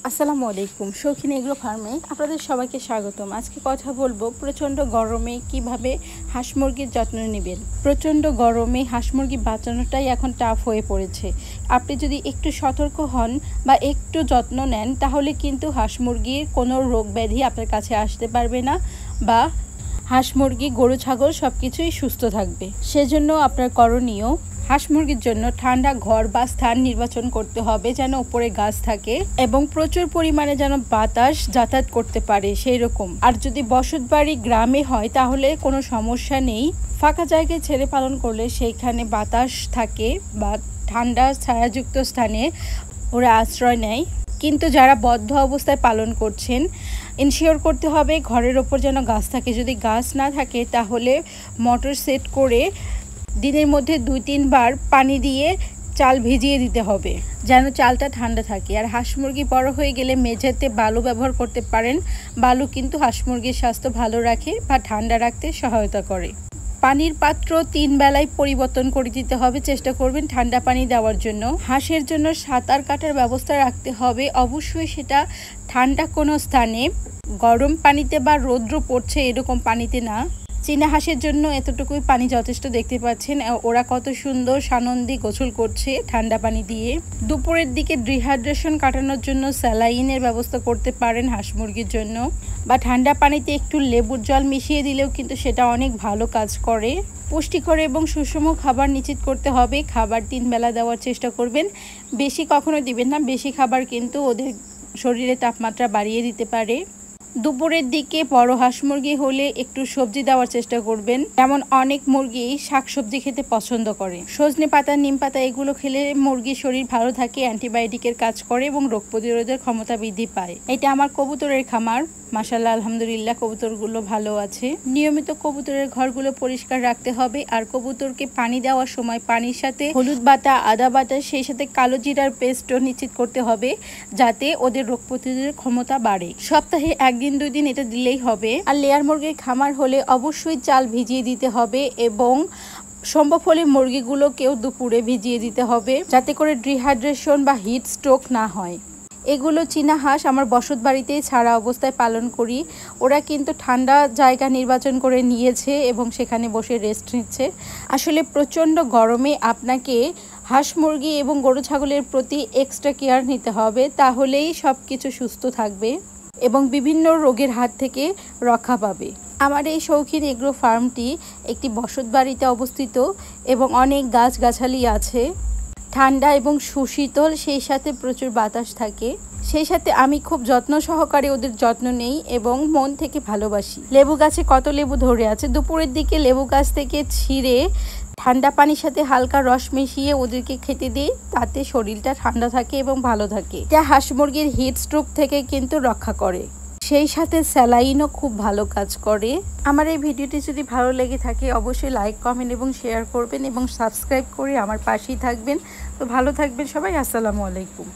আসসালামু আলাইকুম। শৌখিন এগ্রো ফার্মে আপনাদের সবাইকে স্বাগতম। আজকে কথা বলবো প্রচণ্ড গরমে কিভাবে হাঁস মুরগির যত্ন নেবেন। প্রচণ্ড গরমে হাঁস মুরগি বাঁচানোটাই এখন টাফ হয়ে পড়েছে। আপনি যদি একটু সতর্ক হন বা একটু যত্ন নেন তাহলে কিন্তু হাঁস মুরগির কোনো রোগ ব্যাধি আপনার কাছে আসতে পারবে না বা হাঁস মুরগি গরু ছাগল সব কিছুই সুস্থ থাকবে। সেজন্য আপনার করণীয়, হাঁস মুরগির জন্য ঠান্ডা ঘর বা স্থান নির্বাচন করতে হবে যেন উপরে গাছ থাকে এবং প্রচুর পরিমাণে যেন বাতাস যাতায়াত করতে পারে সেই রকম। আর যদি বসতবাড়ি গ্রামে হয় তাহলে কোনো সমস্যা নেই, ফাঁকা জায়গায় ছেড়ে পালন করলে সেইখানে বাতাস থাকে বা ঠান্ডা ছায়াযুক্ত স্থানে ওরা আশ্রয় নেয়। কিন্তু যারা বদ্ধ অবস্থায় পালন করছেন ইনশিওর করতে হবে ঘরের ওপর যেন গাছ থাকে। যদি গাছ না থাকে তাহলে মোটর সেট করে দিনের মধ্যে 2-3 বার পানি দিয়ে চাল ভিজিয়ে দিতে হবে যেন চালটা ঠান্ডা থাকে। আর হাঁস মুরগি বড় হয়ে গেলে মেঝেতে বালু ব্যবহার করতে পারেন। বালু কিন্তু হাঁস মুরগির স্বাস্থ্য ভালো রাখে বা ঠান্ডা রাখতে সহায়তা করে। পানির পাত্র 3 বেলায় পরিবর্তন করে দিতে হবে, চেষ্টা করবেন ঠান্ডা পানি দেওয়ার জন্য। হাঁসের জন্য সাঁতার কাটার ব্যবস্থা রাখতে হবে, অবশ্যই সেটা ঠান্ডা কোনো স্থানে, গরম পানিতে বা রৌদ্র পড়ছে এরকম পানিতে না। চীনা হাঁসের জন্য এতটুকুই পানি যথেষ্ট। দেখতে পাচ্ছেন ওরা কত সুন্দর সানন্দে গোসল করছে ঠান্ডা পানি দিয়ে। দুপুরের দিকে ডিহাইড্রেশন কাটানোর জন্য স্যালাইনের ব্যবস্থা করতে পারেন হাঁস মুরগির জন্য, বা ঠান্ডা পানিতে একটু লেবুর জল মিশিয়ে দিলেও কিন্তু সেটা অনেক ভালো কাজ করে। পুষ্টিকর এবং সুষম খাবার নিশ্চিত করতে হবে। খাবার 3 বেলা দেওয়ার চেষ্টা করবেন, বেশি কখনো দিবেন না। বেশি খাবার কিন্তু ওদের শরীরে তাপমাত্রা বাড়িয়ে দিতে পারে। দুপুরের দিকে বড় হাঁস মুরগি হলে একটু সবজি দেওয়ার চেষ্টা করবেন, যেমন অনেক মুরগি শাকসবজি খেতে পছন্দ করে। সজনে পাতা, নিম পাতা এগুলো খেলে মুরগির শরীর ভালো থাকে, অ্যান্টিবায়োটিকের কাজ করে এবং রোগ প্রতিরোধের ক্ষমতা বৃদ্ধি পায়। এটা আমার কবুতরের খামার, মাশাআল্লাহ আলহামদুলিল্লাহ কবুতরগুলো ভালো আছে। নিয়মিত কবুতরের ঘরগুলো পরিষ্কার রাখতে হবে। আর কবুতরকে পানি দেওয়ার সময় পানির সাথে হলুদ বাটা, আদা বাটা, সেই সাথে কালো জিরার পেস্টও নিশ্চিত করতে হবে যাতে ওদের রোগ প্রতিরোধের ক্ষমতা বাড়ে। সপ্তাহে 1-2 দিন এটা দিলেই হবে। আর লেয়ার মুরগির খামার হলে অবশ্যই চাল ভিজিয়ে দিতে হবে এবং সম্ভব হলে মুরগিগুলোকেও দুপুরে ভিজিয়ে দিতে হবে যাতে করে ডিহাইড্রেশন বা হিট স্ট্রোক না হয়। এগুলো চীনা হাঁস আমার বসত বাড়িতেই ছাড়া অবস্থায় পালন করি। ওরা কিন্তু ঠান্ডা জায়গা নির্বাচন করে নিয়েছে এবং সেখানে বসে রেস্ট নিচ্ছে। আসলে প্রচণ্ড গরমে আপনাকে হাঁস মুরগি এবং গরু ছাগলের প্রতি এক্সট্রা কেয়ার নিতে হবে, তাহলেই সব কিছু সুস্থ থাকবে এবং বিভিন্ন রোগের হাত থেকে রক্ষা পাবে। আমার এই শৌখিন এগ্রো ফার্মটি একটি বসত বাড়িতে অবস্থিত এবং অনেক গাছগাছালি আছে, ঠান্ডা এবং সুশীতল, সেই সাথে প্রচুর বাতাস থাকে। সেই সাথে আমি খুব যত্ন সহকারে ওদের যত্ন নেই এবং মন থেকে ভালোবাসি। লেবু গাছে কত লেবু ধরে আছে, দুপুরের দিকে লেবু গাছ থেকে ছিঁড়ে ঠান্ডা পানির সাথে হালকা রস মিশিয়ে ওদেরকে খেতে দিই, তাতে শরীরটা ঠান্ডা থাকে এবং ভালো থাকে। যা হাঁস মুরগির হিট স্ট্রোক থেকে কিন্তু রক্ষা করে। সেই সাথে স্যালাইনও খুব ভালো কাজ করে। আমার এই ভিডিওটি যদি ভালো লেগে থাকে অবশ্যই লাইক, কমেন্ট এবং শেয়ার করবেন এবং সাবস্ক্রাইব করে আমার পাশেই থাকবেন। তো ভালো থাকবেন সবাই। আসসালামু আলাইকুম।